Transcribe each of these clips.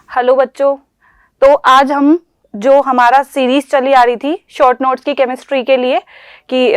Hello बच्चों। तो आज हम जो हमारा सीरीज चली आ रही थी शॉर्ट नोट्स की केमिस्ट्री के लिए कि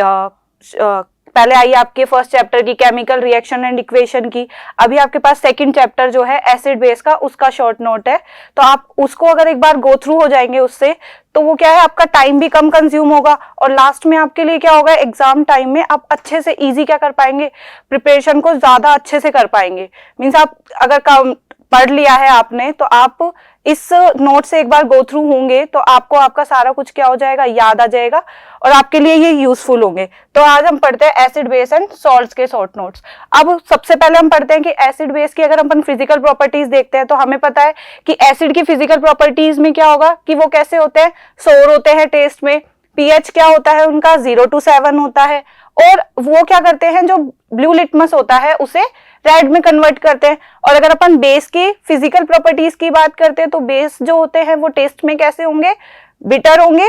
पहले आई आपके फर्स्ट चैप्टर की केमिकल रिएक्शन एंड इक्वेशन की। अभी आपके पास सेकंड चैप्टर जो है एसिड बेस का, उसका शॉर्ट नोट है। तो आप उसको अगर एक बार गो थ्रू हो जाएंगे उससे, तो वो क्या है, आपका टाइम भी कम कंज्यूम होगा और लास्ट में आपके लिए क्या होगा, एग्जाम टाइम में आप अच्छे से इजी क्या कर पाएंगे, प्रिपरेशन को ज्यादा अच्छे से कर पाएंगे। मीन्स आप अगर पढ़ लिया है आपने तो आप इस नोट से एक बार गो थ्रू होंगे तो आपको आपका सारा कुछ क्या हो जाएगा, याद आ जाएगा और आपके लिए ये यूजफुल होंगे। तो आज हम पढ़ते हैं एसिड बेस एंड सॉल्ट्स के शॉर्ट नोट्स। अब सबसे पहले हम पढ़ते हैं कि एसिड बेस की अगर अपन फिजिकल प्रॉपर्टीज देखते हैं तो हमें पता है कि एसिड की फिजिकल प्रॉपर्टीज में क्या होगा कि वो कैसे होते हैं, सोर होते हैं टेस्ट में, पीएच क्या होता है उनका 0 to 7 होता है, और वो क्या करते हैं, जो ब्लू लिटमस होता है उसे रेड में कन्वर्ट करते हैं। और अगर अपन बेस की फिजिकल प्रॉपर्टीज की बात करते हैं तो बेस जो होते हैं वो टेस्ट में कैसे होंगे, बिटर होंगे।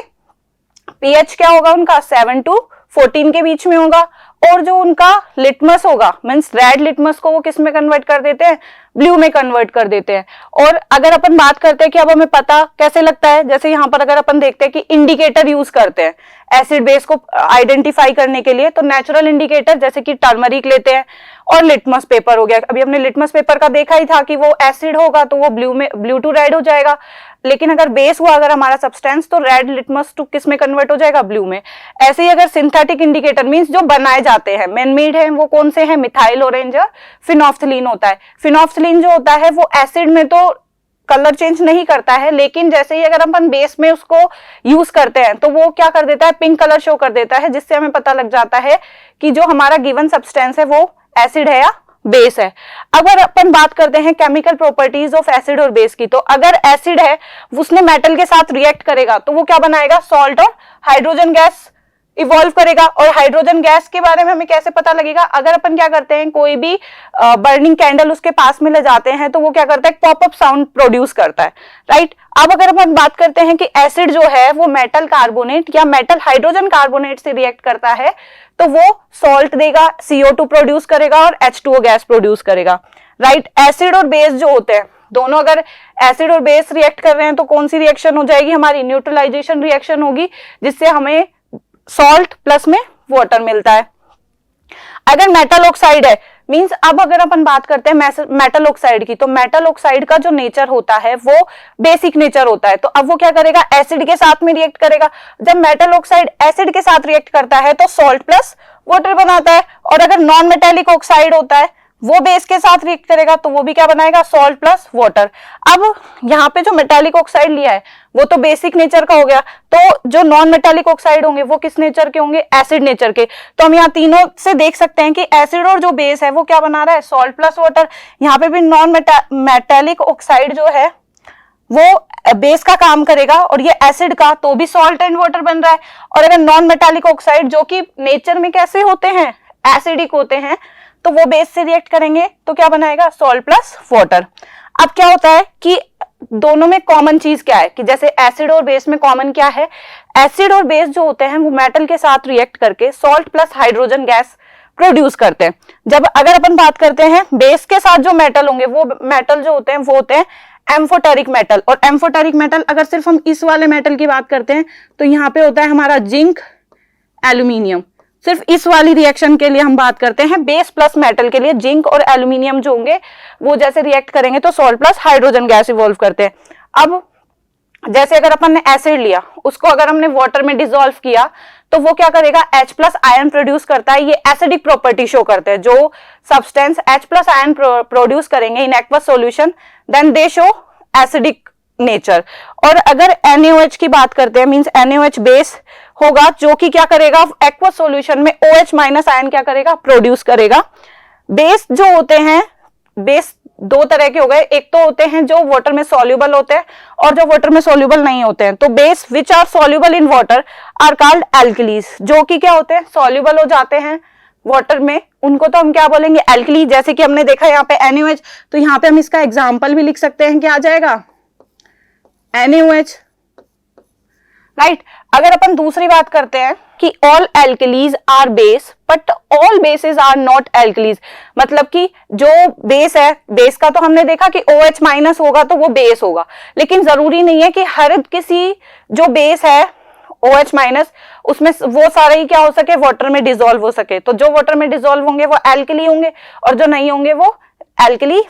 पीएच क्या होगा उनका 7 to 14 के बीच में होगा। और जो उनका लिटमस होगा, मीन्स रेड लिटमस को वो किस में कन्वर्ट कर देते हैं, ब्लू में कन्वर्ट कर देते हैं। और अगर अपन बात करते हैं कि अब हमें पता कैसे लगता है, जैसे यहाँ पर अगर अपन देखते हैं कि इंडिकेटर यूज करते हैं एसिड बेस को आइडेंटिफाई करने के लिए, तो नेचुरल इंडिकेटर जैसे कि टर्मरिक लेते हैं और लिटमस पेपर हो गया। अभी हमने लिटमस पेपर का देखा ही था कि वो एसिड होगा तो वो ब्लू टू रेड हो जाएगा, लेकिन अगर बेस हुआ अगर हमारा सब्सटेंस तो रेड लिटमस टू किस में कन्वर्ट हो जाएगा, ब्लू में। ऐसे ही अगर सिंथेटिक इंडिकेटर मींस जो बनाए जाते हैं, मैन मेड है, वो कौन से हैं, मिथाइल ऑरेंज और फिनोफ्थलीन होता है। फिनोफ्थलीन जो होता है वो एसिड में तो कलर चेंज नहीं करता है, लेकिन जैसे ही अगर अपन बेस में उसको यूज करते हैं तो वो क्या कर देता है, पिंक कलर शो कर देता है, जिससे हमें पता लग जाता है कि जो हमारा गिवन सब्सटेंस है वो एसिड है या बेस है। अगर अपन बात करते हैं केमिकल प्रॉपर्टीज ऑफ एसिड और बेस की, तो अगर एसिड है उसने मेटल के साथ रिएक्ट करेगा तो वो क्या बनाएगा, सॉल्ट और हाइड्रोजन गैस इवॉल्व करेगा। और हाइड्रोजन गैस के बारे में हमें कैसे पता लगेगा, अगर अपन क्या करते हैं, कोई भी बर्निंग कैंडल उसके पास में ले जाते हैं तो वो क्या करता है, पॉपअप साउंड प्रोड्यूस करता है, राइट। अब अगर अपन बात करते हैं कि एसिड जो है वो मेटल कार्बोनेट या मेटल हाइड्रोजन कार्बोनेट से रिएक्ट करता है तो वो सॉल्ट देगा, CO2 प्रोड्यूस करेगा और H2O गैस प्रोड्यूस करेगा, राइट। एसिड और बेस जो होते हैं दोनों, अगर एसिड और बेस रिएक्ट कर रहे हैं तो कौन सी रिएक्शन हो जाएगी, हमारी न्यूट्रलाइजेशन रिएक्शन होगी, जिससे हमें सॉल्ट प्लस में वाटर मिलता है। अगर मेटल ऑक्साइड है, मींस अब अगर अपन बात करते हैं मेटल ऑक्साइड की, तो मेटल ऑक्साइड का जो नेचर होता है वो बेसिक नेचर होता है। तो अब वो क्या करेगा, एसिड के साथ में रिएक्ट करेगा। जब मेटल ऑक्साइड एसिड के साथ रिएक्ट करता है तो सॉल्ट प्लस वाटर बनाता है। और अगर नॉन मेटेलिक ऑक्साइड होता है वो बेस के साथ रिएक्ट करेगा तो वो भी क्या बनाएगा, सॉल्ट प्लस वाटर। अब यहाँ पे जो मेटालिक ऑक्साइड लिया है वो तो बेसिक नेचर का हो गया, तो जो नॉन मेटालिक ऑक्साइड होंगे वो किस नेचर के होंगे, एसिड नेचर के। तो हम यहाँ तीनों से देख सकते हैं कि एसिड और जो बेस है वो क्या बना रहा है, सॉल्ट प्लस वाटर। यहाँ पे भी नॉन मेटालिक ऑक्साइड जो है वो बेस का काम करेगा और ये एसिड का, तो भी सॉल्ट एंड वाटर बन रहा है। और अगर नॉन मेटालिक ऑक्साइड जो कि नेचर में कैसे होते हैं, एसिडिक होते हैं, तो वो बेस से रिएक्ट करेंगे तो क्या बनाएगा, सॉल्ट प्लस वाटर। अब क्या होता है कि दोनों में कॉमन चीज क्या है, कि जैसे एसिड और बेस में कॉमन क्या है, एसिड और बेस जो होते हैं वो मेटल के साथ रिएक्ट करके salt plus hydrogen gas produce करते हैं। जब अगर अपन बात करते हैं बेस के साथ जो मेटल होंगे, वो मेटल जो होते हैं वो होते हैं एम्फोटेरिक मेटल। और एम्फोटेरिक मेटल अगर सिर्फ हम इस वाले मेटल की बात करते हैं तो यहाँ पे होता है हमारा जिंक, एल्यूमिनियम। सिर्फ इस वाली रिएक्शन के लिए हम बात करते हैं, बेस प्लस मेटल के लिए जिंक और एल्यूमिनियम जो होंगे वो जैसे रिएक्ट करेंगे तो salt plus hydrogen gas evolve करते हैं। अब जैसे अगर अपन ने एसिड लिया, उसको अगर हमने वाटर में डिसॉल्व किया तो वो क्या करेगा, H प्लस आयन प्रोड्यूस करता है। ये एसिडिक प्रॉपर्टी शो करते हैं। जो substance H plus ion produce करेंगे in aqueous solution, then they show acidic nature. और अगर NaOH की बात करते हैं, मींस NaOH बेस होगा जो कि क्या करेगा, एक्वस सॉल्यूशन में OH माइनस आयन क्या करेगा, प्रोड्यूस करेगा। बेस जो होते हैं, बेस दो तरह के हो गए, एक तो होते हैं जो वाटर में सॉल्युबल होते हैं और जो वाटर में सॉल्युबल नहीं होते हैं। तो base which are soluble in water are called alkalis, जो कि क्या होते हैं, सॉल्युबल हो जाते हैं वाटर में, उनको तो हम क्या बोलेंगे, एल्कली। जैसे कि हमने देखा यहाँ पे NaOH, तो यहाँ पे हम इसका एग्जाम्पल भी लिख सकते हैं, क्या आ जाएगा, NaOH, राइट। अगर अपन दूसरी बात करते हैं कि all alkalis are base but all bases are not alkalis, मतलब कि जो बेस है, बेस का तो हमने देखा कि OH माइनस होगा तो वो बेस होगा, लेकिन जरूरी नहीं है कि हर किसी जो बेस है OH माइनस उसमें वो सारे ही क्या हो सके, वाटर में डिसॉल्व हो सके। तो जो वाटर में डिसॉल्व होंगे वो एल्कली होंगे और जो नहीं होंगे वो एल्कली,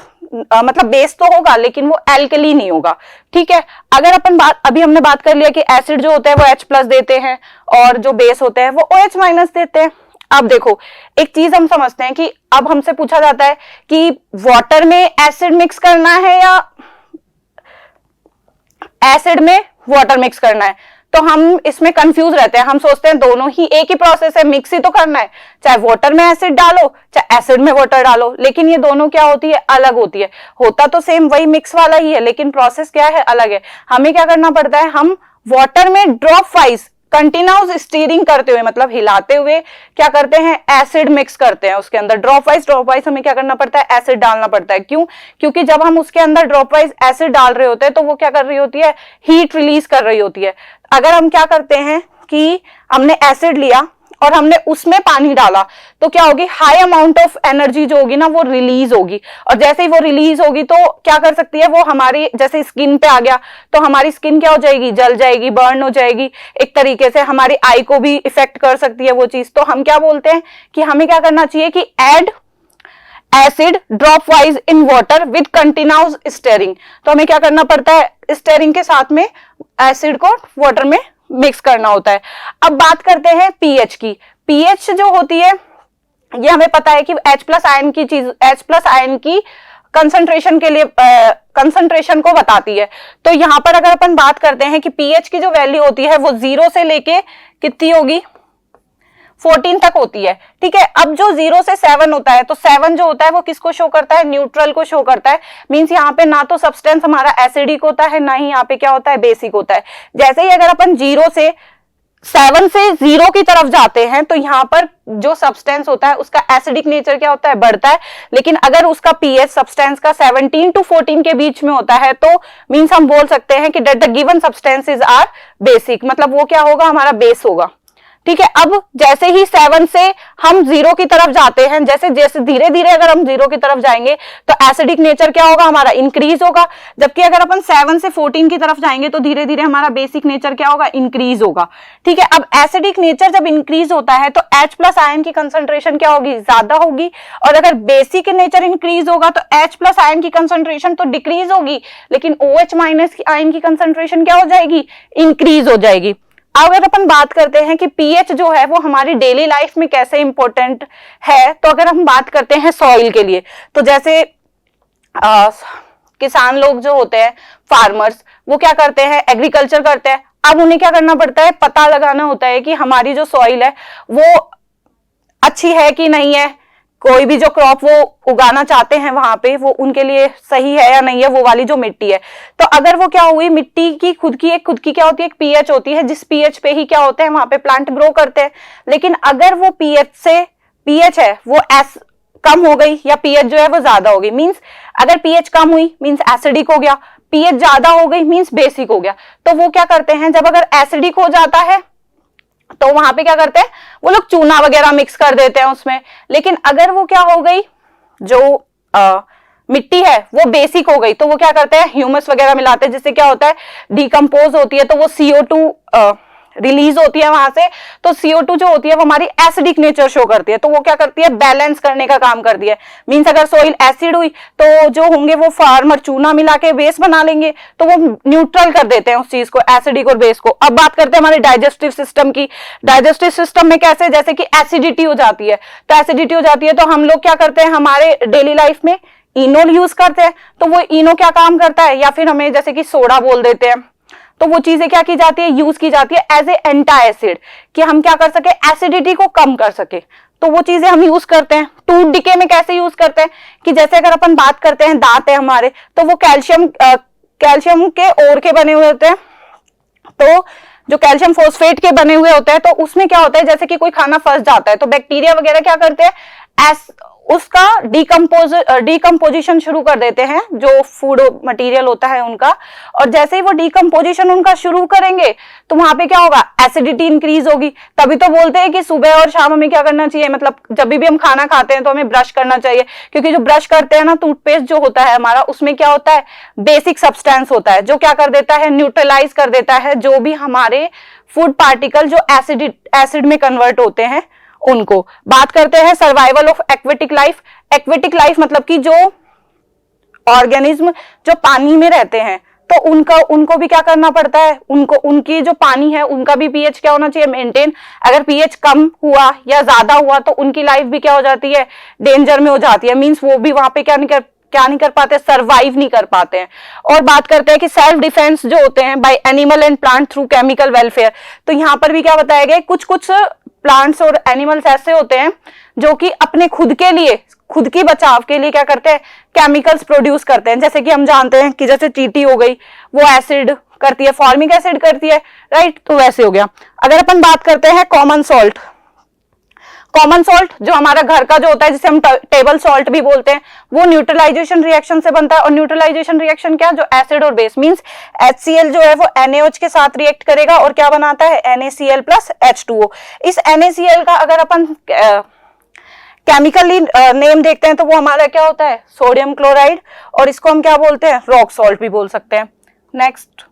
मतलब बेस तो होगा लेकिन वो एल्कली नहीं होगा। ठीक है, अगर अपन बात, अभी हमने बात कर लिया कि एसिड जो होता है वो H+ देते हैं और जो बेस होते हैं वो OH माइनस देते हैं। अब देखो एक चीज हम समझते हैं कि अब हमसे पूछा जाता है कि वाटर में एसिड मिक्स करना है या एसिड में वाटर मिक्स करना है, तो हम इसमें कंफ्यूज रहते हैं। हम सोचते हैं दोनों ही एक ही प्रोसेस है, मिक्स ही तो करना है, चाहे वाटर में एसिड डालो चाहे एसिड में वाटर डालो, लेकिन ये दोनों क्या होती है, अलग होती है। होता तो सेम वही मिक्स वाला ही है लेकिन प्रोसेस क्या है, अलग है। हमें क्या करना पड़ता है, हम वाटर में ड्रॉप वाइज कंटिन्यूस स्टीयरिंग करते हुए, मतलब हिलाते हुए क्या करते हैं, एसिड मिक्स करते हैं उसके अंदर। ड्रॉप वाइज हमें क्या करना पड़ता है, एसिड डालना पड़ता है। क्यों? क्योंकि जब हम उसके अंदर ड्रॉप वाइज एसिड डाल रहे होते हैं तो वो क्या कर रही होती है, हीट रिलीज कर रही होती है। अगर हम क्या करते हैं कि हमने एसिड लिया और हमने उसमें पानी डाला तो क्या होगी, हाई अमाउंट ऑफ एनर्जी जो होगी ना वो रिलीज होगी, और जैसे ही वो रिलीज होगी तो क्या कर सकती है, वो हमारी जैसे स्किन पे आ गया तो हमारी स्किन क्या हो जाएगी, जल जाएगी, बर्न हो जाएगी। एक तरीके से हमारी आई को भी इफेक्ट कर सकती है वो चीज। तो हम क्या बोलते हैं कि हमें क्या करना चाहिए कि add acid drop wise in water with continuous steering. तो हमें क्या करना पड़ता है, स्टीयरिंग के साथ में एसिड को वाटर में मिक्स करना होता है। अब बात करते हैं पीएच की। पीएच जो होती है ये हमें पता है कि H+ आयन की चीज, H+ आयन की कंसंट्रेशन के लिए कंसंट्रेशन को बताती है। तो यहां पर अगर अपन बात करते हैं कि पीएच की जो वैल्यू होती है वो 0 से लेके कितनी होगी, 14 तक होती है। ठीक है, अब जो 0 से 7 होता है तो 7 जो होता है वो किसको शो करता है, न्यूट्रल को शो करता है। मींस यहाँ पे ना तो सब्सटेंस हमारा एसिडिक होता है ना ही यहाँ पे क्या होता है, बेसिक होता है। जैसे ही अगर अपन 7 से 0 की तरफ जाते हैं तो यहाँ पर जो सब्सटेंस होता है उसका एसिडिक नेचर क्या होता है, बढ़ता है। लेकिन अगर उसका पीएच सब्सटेंस का 17 to 14 के बीच में होता है तो मींस हम बोल सकते हैं कि that the given substances are basic, मतलब वो क्या होगा, हमारा बेस होगा। ठीक है, अब जैसे ही 7 से हम 0 की तरफ जाते हैं, जैसे जैसे धीरे धीरे अगर हम 0 की तरफ जाएंगे तो एसिडिक नेचर क्या होगा, हमारा इंक्रीज होगा। जबकि अगर अपन 7 से 14 की तरफ जाएंगे तो धीरे धीरे हमारा बेसिक नेचर क्या होगा, इंक्रीज होगा। ठीक है, अब एसिडिक नेचर जब इंक्रीज होता है तो H+ आयन की कंसंट्रेशन क्या होगी, ज्यादा होगी, और अगर बेसिक नेचर इंक्रीज होगा तो H+ आयन की कंसंट्रेशन तो डिक्रीज होगी, लेकिन OH- आयन की कंसंट्रेशन क्या हो जाएगी, इंक्रीज हो जाएगी। अगर अपन बात करते हैं कि पीएच जो है वो हमारी डेली लाइफ में कैसे इंपॉर्टेंट है, तो अगर हम बात करते हैं सॉइल के लिए, तो जैसे किसान लोग जो होते हैं, फार्मर्स, वो क्या करते हैं, एग्रीकल्चर करते हैं। अब उन्हें क्या करना पड़ता है, पता लगाना होता है कि हमारी जो सॉइल है वो अच्छी है कि नहीं है, कोई भी जो क्रॉप वो उगाना चाहते हैं वहां पे वो उनके लिए सही है या नहीं है, वो वाली जो मिट्टी है। तो अगर वो क्या हुई, मिट्टी की खुद की क्या होती है, एक पीएच होती है, जिस पीएच पे ही क्या होते हैं वहां पे प्लांट ग्रो करते हैं। लेकिन अगर वो पीएच है वो कम हो गई या पीएच जो है वो ज्यादा हो गई, मींस अगर पीएच कम हुई मींस एसिडिक हो गया, पीएच ज्यादा हो गई मींस बेसिक हो गया। तो वो क्या करते हैं, जब अगर एसिडिक हो जाता है तो वहां पे क्या करते हैं, वो लोग चूना वगैरह मिक्स कर देते हैं उसमें। लेकिन अगर वो क्या हो गई, जो मिट्टी है वो बेसिक हो गई, तो वो क्या करते हैं, ह्यूमस वगैरह मिलाते हैं, जिससे क्या होता है, डिकम्पोज होती है, तो वो CO2 रिलीज होती है वहां से। तो CO2 जो होती है वो हमारी एसिडिक नेचर शो करती है, तो वो क्या करती है, बैलेंस करने का काम करती है। मींस अगर सोइल एसिड हुई तो जो होंगे वो फार्मर चूना मिला के बेस बना लेंगे, तो वो न्यूट्रल कर देते हैं उस चीज को, एसिडिक और बेस को। अब बात करते हैं हमारे डाइजेस्टिव सिस्टम की। डाइजेस्टिव सिस्टम में कैसे, जैसे कि एसिडिटी हो जाती है, तो एसिडिटी हो जाती है तो हम लोग क्या करते हैं, हमारे डेली लाइफ में इनोल यूज करते हैं। तो वो इनो क्या काम करता है, या फिर हमें जैसे कि सोडा बोल देते हैं, तो वो चीजें क्या की जाती है, यूज की जाती है एज ए एंटी एसिड, कि हम क्या कर सके, एसिडिटी को कम कर सके। तो वो चीजें हम यूज करते हैं। टूथ डिके में कैसे यूज करते हैं, कि जैसे अगर अपन बात करते हैं, दांत है हमारे, तो वो कैल्शियम के ओर के बने हुए होते हैं, तो जो कैल्शियम फॉस्फेट के बने हुए होते हैं, तो उसमें क्या होता है, जैसे कि कोई खाना फंस जाता है तो बैक्टीरिया वगैरह क्या करते हैं, उसका डिकम्पोजिशन शुरू कर देते हैं, जो फूड मटेरियल होता है उनका। और जैसे ही वो डिकम्पोजिशन उनका शुरू करेंगे तो वहां पे क्या होगा, एसिडिटी इंक्रीज होगी। तभी तो बोलते हैं कि सुबह और शाम हमें क्या करना चाहिए, मतलब जब भी हम खाना खाते हैं तो हमें ब्रश करना चाहिए, क्योंकि जो ब्रश करते हैं ना, टूथपेस्ट जो होता है हमारा, उसमें क्या होता है, बेसिक सब्सटेंस होता है जो क्या कर देता है, न्यूट्रलाइज कर देता है जो भी हमारे फूड पार्टिकल जो एसिड में कन्वर्ट होते हैं उनको। बात करते हैं survival of aquatic life. Aquatic life मतलब कि जो ऑर्गेनिज्म जो पानी में रहते हैं, तो उनको भी क्या करना पड़ता है, उनकी जो पानी है उनका भी पीएच क्या होना चाहिए, मेंटेन। अगर पीएच कम हुआ या ज्यादा हुआ तो उनकी लाइफ भी क्या हो जाती है, डेंजर में हो जाती है। मींस वो भी वहां पे क्या नहीं कर पाते, सरवाइव नहीं कर पाते हैं। और बात करते हैं कि सेल्फ डिफेंस जो होते हैं by animal and plant through chemical welfare. तो यहाँ पर भी क्या बताया गया, कुछ प्लांट्स और एनिमल्स ऐसे होते हैं जो कि अपने खुद की बचाव के लिए क्या करते हैं, केमिकल्स प्रोड्यूस करते हैं। जैसे कि हम जानते हैं कि जैसे चींटी हो गई, वो एसिड करती है, फॉर्मिक एसिड करती है, राइट, तो वैसे हो गया। अगर अपन बात करते हैं कॉमन सॉल्ट जो हमारा घर का जो होता है, जिसे हम टेबल सॉल्ट भी बोलते हैं, वो न्यूट्रलाइजेशन रिएक्शन से बनता है। और न्यूट्रलाइजेशन रिएक्शन क्या, जो एसिड और बेस, मींस HCl जो है वो NaOH के साथ रिएक्ट करेगा और क्या बनाता है, NaCl प्लस H2O। इस NaCl का अगर अपन केमिकली नेम देखते हैं तो वो हमारा क्या होता है, सोडियम क्लोराइड, और इसको हम क्या बोलते हैं, रॉक सॉल्ट भी बोल सकते हैं। नेक्स्ट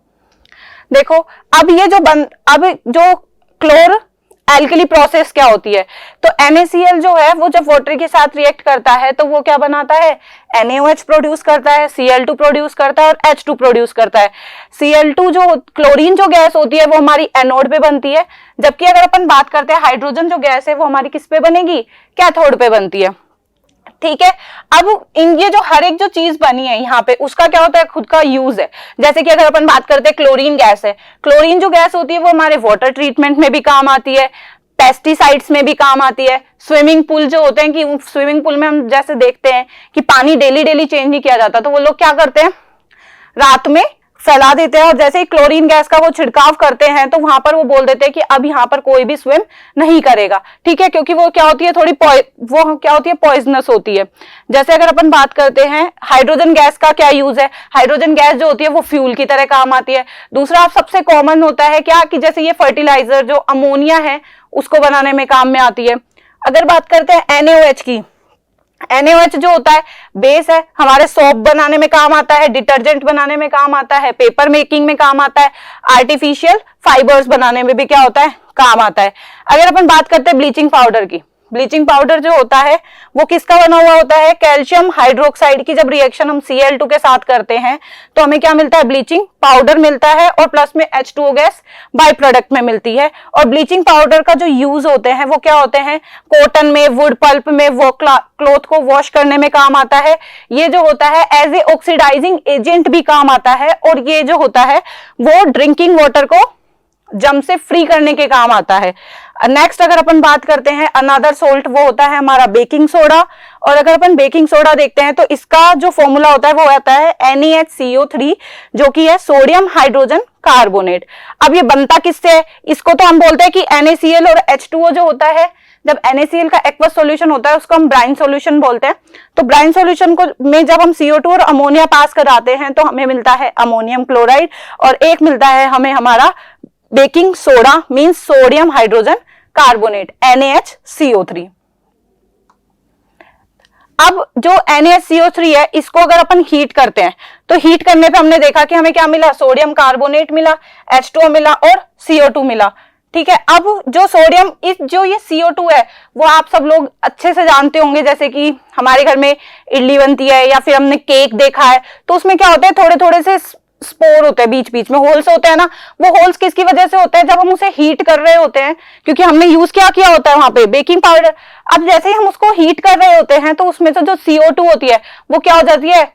देखो, अब जो क्लोर एल्कली प्रोसेस क्या होती है, तो NaCl जो है वो जब वाटर के साथ रिएक्ट करता है तो वो क्या बनाता है, NaOH प्रोड्यूस करता है, Cl2 प्रोड्यूस करता है और H2 प्रोड्यूस करता है। Cl2 जो क्लोरीन जो गैस होती है वो हमारी एनोड पे बनती है, जबकि अगर अपन बात करते हैं हाइड्रोजन जो गैस है वो हमारी किस पे बनेगी, कैथोड पे बनती है। ठीक है, अब ये जो हर एक जो चीज बनी है यहाँ पे, उसका क्या होता है, खुद का यूज है। जैसे कि अगर अपन बात करते हैं क्लोरीन गैस है, क्लोरीन जो गैस होती है वो हमारे वाटर ट्रीटमेंट में भी काम आती है, पेस्टिसाइड्स में भी काम आती है। स्विमिंग पूल जो होते हैं, कि स्विमिंग पूल में हम जैसे देखते हैं कि पानी डेली चेंज नहीं किया जाता, तो वो लोग क्या करते हैं, रात में फैला देते हैं, और जैसे ही क्लोरीन गैस का वो छिड़काव करते हैं तो वहां पर वो बोल देते हैं कि अब यहाँ पर कोई भी स्विम नहीं करेगा। ठीक है, क्योंकि वो क्या होती है, वो क्या होती है, पॉइजनस होती है। जैसे अगर अपन बात करते हैं हाइड्रोजन गैस का क्या यूज है, हाइड्रोजन गैस जो होती है वो फ्यूल की तरह काम आती है। दूसरा सबसे कॉमन होता है क्या, कि जैसे ये फर्टिलाइजर जो अमोनिया है उसको बनाने में काम में आती है। अगर बात करते हैं NaOH की, NaOH जो होता है बेस है, हमारे सोप बनाने में काम आता है, डिटर्जेंट बनाने में काम आता है, पेपर मेकिंग में काम आता है, आर्टिफिशियल फाइबर्स बनाने में भी क्या होता है, काम आता है। अगर अपन बात करते हैं ब्लीचिंग पाउडर की, ब्लीचिंग पाउडर जो होता है वो किसका बना हुआ होता है, कैल्शियम हाइड्रोक्साइड की जब रिएक्शन हम Cl2 के साथ करते हैं तो हमें क्या मिलता है, ब्लीचिंग पाउडर मिलता है, और प्लस में H2O गैस बाई प्रोडक्ट में मिलती है। और ब्लीचिंग पाउडर का जो यूज होते हैं वो क्या होते हैं, कॉटन में, वुड पल्प में, वो क्लॉथ को वॉश करने में काम आता है। ये जो होता है एज ए ऑक्सीडाइजिंग एजेंट भी काम आता है, और ये जो होता है वो ड्रिंकिंग वाटर को जम से फ्री करने के काम आता है। नेक्स्ट अगर अपन बात करते हैं अनदर सोल्ट, वो होता है हमारा बेकिंग सोडा। और अगर अपन बेकिंग सोडा देखते हैं तो इसका जो फॉर्मूला होता है वो आता है NaHCO3, जो कि है सोडियम हाइड्रोजन कार्बोनेट। अब ये बनता किससे है, इसको तो हम बोलते हैं कि NaCl और H2O जो होता है, जब NaCl का एक्वस सॉल्यूशन होता है उसको हम ब्राइन सॉल्यूशन बोलते हैं। तो ब्राइन सॉल्यूशन को में जब हम CO2 और अमोनिया पास कराते हैं तो हमें मिलता है अमोनियम क्लोराइड, और एक मिलता है हमें हमारा baking soda, means sodium hydrogen carbonate, NaHCO3। अब जो NaHCO3 है, इसको अगर अपन हीट करते हैं तो हीट करने पे हमने देखा कि हमें क्या मिला, सोडियम कार्बोनेट मिला, H2O मिला और CO2 मिला। ठीक है, अब जो सोडियम, जो ये CO2 है वो आप सब लोग अच्छे से जानते होंगे, जैसे कि हमारे घर में इडली बनती है या फिर हमने केक देखा है, तो उसमें क्या होता है, थोड़े थोड़े से स्पोर होते हैं, बीच में होल्स होते हैं ना। वो होल्स किसकी वजह से होते हैं, जब हम उसे हीट कर रहे होते हैं, क्योंकि हमने यूज क्या किया होता है वहां पे, बेकिंग पाउडर। अब जैसे ही हम उसको हीट कर रहे होते हैं तो उसमें से जो CO2 होती है वो क्या हो जाती है,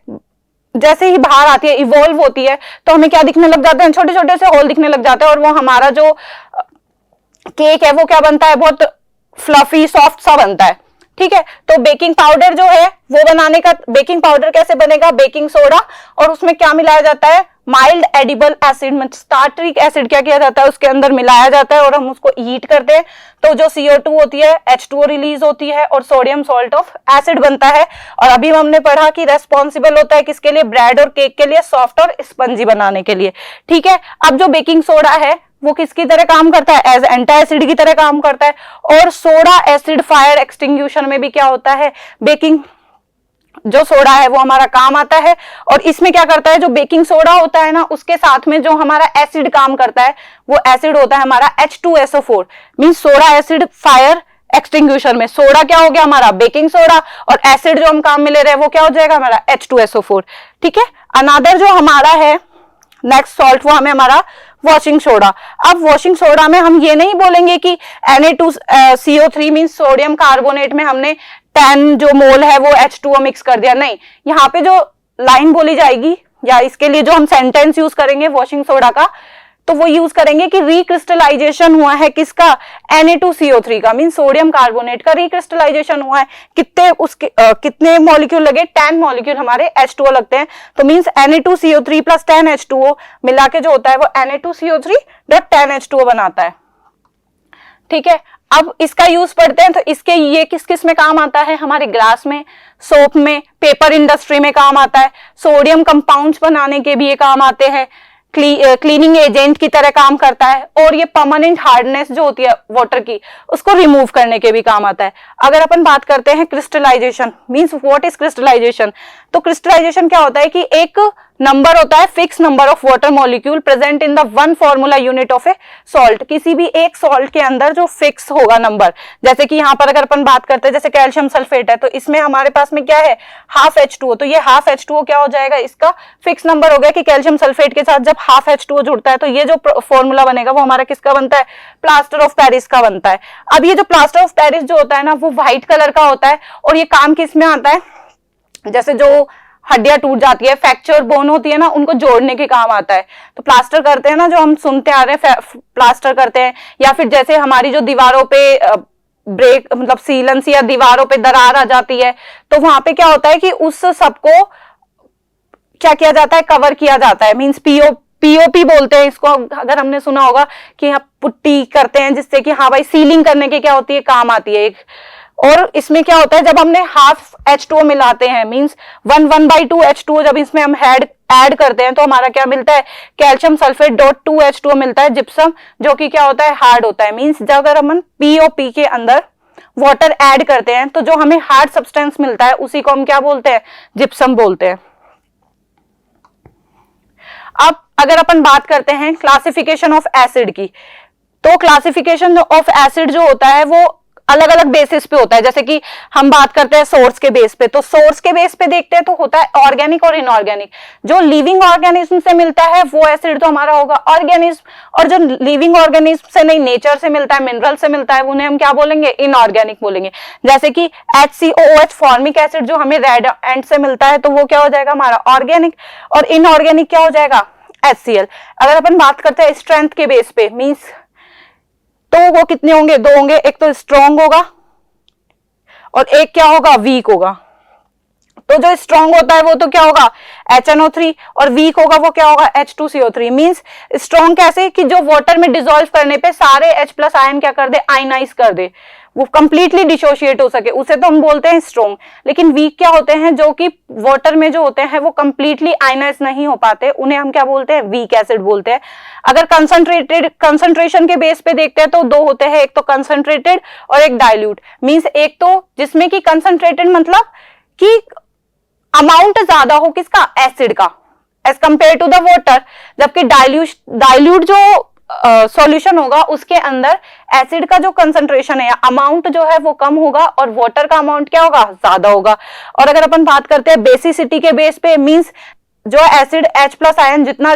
जैसे ही बाहर आती है, इवॉल्व होती है, तो हमें क्या दिखने लग जाते हैं, छोटे छोटे से होल दिखने लग जाते हैं, और वो हमारा जो केक है वो क्या बनता है, बहुत फ्लफी सॉफ्ट सा बनता है। ठीक है, तो बेकिंग पाउडर जो है वो बनाने का, बेकिंग पाउडर कैसे बनेगा, बेकिंग सोडा, और उसमें क्या मिलाया जाता है, माइल्ड एडिबल एसिड में टार्टरिक एसिड क्या किया जाता है, उसके अंदर मिलाया जाता है और हम उसको हीट करते हैं तो जो CO2 होती है H2O रिलीज होती है और सोडियम सॉल्ट ऑफ एसिड बनता है। और अभी हमने पढ़ा कि रेस्पॉन्सिबल होता है किसके लिए, ब्रेड और केक के लिए, सॉफ्ट और स्पंजी बनाने के लिए। ठीक है, अब जो बेकिंग सोडा है वो किसकी तरह काम करता है, एज एंटासिड की तरह काम करता है। और सोडा एसिड फायर एक्सटिंग्विशन में भी क्या होता है, बेकिंग जो सोडा है वो हमारा काम आता है। और इसमें क्या करता है, जो बेकिंग सोडा होता है ना उसके साथ में जो हमारा एसिड काम करता है वो एसिड होता है हमारा H2SO4, mean soda acid fire extinguishing में सोडा क्या हो गया हमारा बेकिंग सोडा, और एसिड जो हम काम में ले रहे हैं वो क्या हो जाएगा हमारा H2SO4। ठीक है, अनदर जो हमारा है नेक्स्ट सॉल्ट वो हमें हमारा वॉशिंग सोडा। अब वॉशिंग सोडा में हम ये नहीं बोलेंगे कि Na2CO3 मीन सोडियम कार्बोनेट में हमने 10 जो मोल है वो H2O मिक्स कर दिया, नहीं, यहाँ पे जो लाइन बोली जाएगी या इसके लिए जो हम सेंटेंस यूज करेंगे वॉशिंग सोडा का, तो वो यूज करेंगे कि रिक्रिस्टलाइजेशन हुआ है किसका, Na2CO3 का, मीन सोडियम कार्बोनेट का रिक्रिस्टलाइजेशन हुआ है। कितने उसके कितने मॉलिक्यूल लगे, 10 मॉलिक्यूल हमारे H2O लगते हैं, तो मीन्स Na2CO3 प्लस 10 H2O मिला के जो होता है वो Na2CO3.10 H2O बनाता है। ठीक है, अब इसका यूज पढ़ते हैं, तो इसके ये किस किस में काम आता है, हमारे ग्लास में, सोप में, पेपर इंडस्ट्री में काम आता है, सोडियम कंपाउंड्स बनाने के भी ये काम आते हैं, क्लीनिंग एजेंट की तरह काम करता है, और ये परमानेंट हार्डनेस जो होती है वाटर की उसको रिमूव करने के भी काम आता है। अगर अपन बात करते हैं crystallisation, means what is crystallisation, तो क्रिस्टलाइजेशन क्या होता है कि एक नंबर होता है, fix number of water molecule present in the one formula unit of a salt, किसी भी एक सॉल्ट के अंदर जो फिक्स होगा नंबर, जैसे कि यहाँ पर अगर अपन बात करते हैं जैसे कैल्शियम सल्फेट है, तो इसमें हमारे पास में क्या है हाफ H2O, तो ये हाफ H2O क्या हो जाएगा, इसका फिक्स नंबर हो गया कि कैल्शियम सल्फेट के साथ जब हाफ H2O जुड़ता है तो ये जो फॉर्मूला बनेगा वो हमारा किसका बनता है, प्लास्टर ऑफ पेरिस का बनता है। अब ये जो प्लास्टर ऑफ पेरिस जो होता है ना वो व्हाइट कलर का होता है, और ये काम किस में आता है, जैसे जो हड्डियां टूट जाती है, फ्रैक्चर बोन होती है ना, उनको जोड़ने के काम आता है। तो प्लास्टर करते हैं ना, जो हम सुनते आ रहे हैं प्लास्टर करते हैं, या फिर जैसे हमारी जो दीवारों पे ब्रेक मतलब सीलेंस या दीवारों पे दरार आ जाती है, तो वहां पे क्या होता है कि उस सबको क्या किया जाता है, कवर किया जाता है, मींस पीओपी बोलते हैं इसको, अगर हमने सुना होगा कि हाँ पुट्टी करते हैं जिससे कि हाँ भाई सीलिंग करने के क्या होती है, काम आती है एक। और इसमें क्या होता है जब हमने हाफ H2O मिलाते हैं, मींस 1/2 H2O जब इसमें हम ऐड करते हैं तो हमारा क्या मिलता है, कैल्शियम सल्फेट .2 H2O मिलता है, जिप्सम, जो कि क्या होता है हार्ड होता है। मींस जब अगर हम POP के अंदर वाटर ऐड करते हैं तो जो हमें हार्ड सब्सटेंस मिलता है उसी को हम क्या बोलते हैं, जिप्सम बोलते हैं। अब अगर अपन बात करते हैं क्लासिफिकेशन ऑफ एसिड की, तो क्लासिफिकेशन ऑफ एसिड जो होता है वो अलग अलग बेसिस पे होता है। जैसे कि हम बात करते हैं सोर्स के बेस पे, तो सोर्स के बेस पे देखते हैं तो होता है ऑर्गेनिक और इनऑर्गेनिक। जो लिविंग ऑर्गेनिज्म से मिलता है वो एसिड तो हमारा होगा ऑर्गेनिज्म, और जो लिविंग ऑर्गेनिज्म से नहीं, नेचर से मिलता है, मिनरल से मिलता है, उन्हें हम क्या बोलेंगे, इनऑर्गेनिक बोलेंगे। जैसे कि HCOOH फॉर्मिक एसिड जो हमें रेड एंड से मिलता है तो वो क्या हो जाएगा हमारा ऑर्गेनिक, और इनऑर्गेनिक क्या हो जाएगा HCl। अगर अपन बात करते हैं स्ट्रेंथ के बेस पे, मींस तो वो कितने होंगे, 2 होंगे, एक तो स्ट्रॉन्ग होगा और एक क्या होगा, वीक होगा। तो जो स्ट्रॉन्ग होता है वो तो क्या होगा HNO3, और वीक होगा वो क्या होगा H2CO3। मींस स्ट्रॉन्ग कैसे कि जो वाटर में डिसॉल्व करने पे सारे H+ आयन क्या कर दे, आयनाइज कर दे, वो कंप्लीटली डिसोशिएट हो सके, उसे तो हम बोलते हैं स्ट्रॉन्ग। लेकिन वीक क्या होते हैं, जो कि वाटर में जो होते हैं वो कंप्लीटली आयनाइज नहीं हो पाते, उन्हें हम क्या बोलते हैं, वीक एसिड बोलते हैं। अगर कंसंट्रेशन के बेस पे देखते हैं तो 2 होते हैं, एक तो कंसंट्रेटेड और एक डाइल्यूट। मींस एक तो जिसमें कि कंसंट्रेटेड मतलब कि अमाउंट ज्यादा हो किसका, एसिड का, as compare to the water, जबकि डाइल्यूट जो सॉल्यूशन होगा उसके अंदर एसिड का जो कंसंट्रेशन है या अमाउंट जो है वो कम होगा और वाटर का अमाउंट क्या होगा, ज्यादा होगा। और अगर अपन बात करते हैं बेसिसिटी के बेस पे, मींस जो एसिड H+ आयन जितना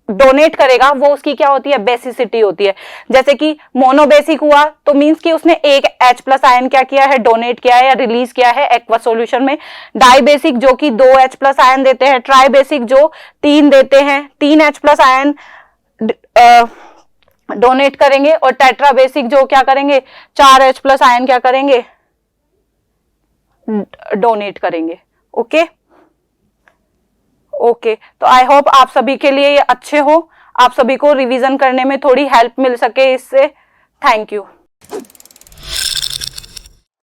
डोनेट करेगा वो उसकी क्या होती है, बेसिसिटी होती है। जैसे कि मोनोबेसिक हुआ तो मींस कि उसने एक H+ आयन क्या किया है, डोनेट किया है या रिलीज किया है एक्वा सॉल्यूशन में। डाइबेसिक जो कि 2 H+ आयन देते हैं, ट्राइबेसिक जो 3 देते हैं, 3 H+ आयन डोनेट करेंगे, और टेट्राबेसिक जो क्या करेंगे, 4 H+ आयन क्या करेंगे, डोनेट करेंगे। ओके ओके, तो आई होप आप सभी के लिए ये अच्छे हो, आप सभी को रिवीजन करने में थोड़ी हेल्प मिल सके इससे। Thank you.